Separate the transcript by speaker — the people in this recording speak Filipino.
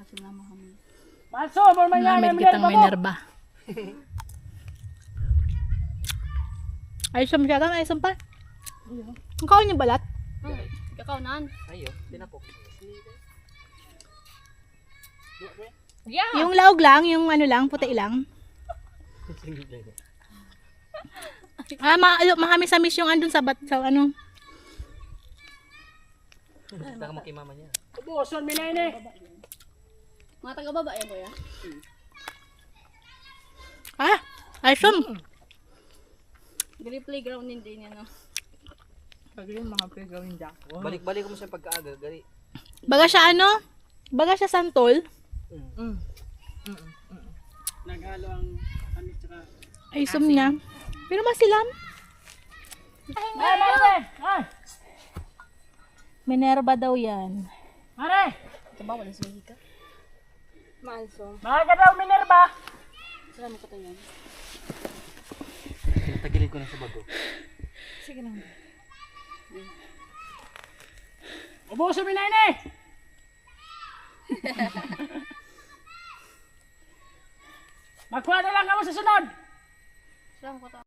Speaker 1: Sinama kami.
Speaker 2: Maso, mo man yan.
Speaker 3: Namin kitang Minerva. Ayos siya masyadong, ayos pa. Ang kaon yung balat.
Speaker 1: Kakaunan.
Speaker 4: Ayo, tinapok.
Speaker 1: Yeah.
Speaker 3: Yung laog lang, yung ano lang, puti lang. Mahamis-hamis yung andun sa sa ano.
Speaker 4: Taka mo kay mama niya.
Speaker 2: Ubuson, minay.
Speaker 1: Mga taga-babae mo ya.
Speaker 3: Ah, ayos yun.
Speaker 1: Gali playground din yan, no?
Speaker 3: Pag yung mga playground dyan.
Speaker 4: Balik-balik mo sa pagkaaga, gali.
Speaker 3: Baga siya ano? Baga siya santol.
Speaker 2: Naghalo ang anis tsaka...
Speaker 3: Ay, na. Pero masilam.
Speaker 2: Ay, Mare! Ay!
Speaker 3: Minerva daw yan.
Speaker 2: Mare!
Speaker 1: Ito ba? Wala sila hika? Maalso.
Speaker 2: Mahal ka daw, Minerva!
Speaker 1: Sila mo ko tayo.
Speaker 4: Tagilid ko na sa bago.
Speaker 1: Sige lang.
Speaker 2: Ubuson, minay. Magkuha na lang kamo sa sunod!
Speaker 1: Sila mo ko tayo.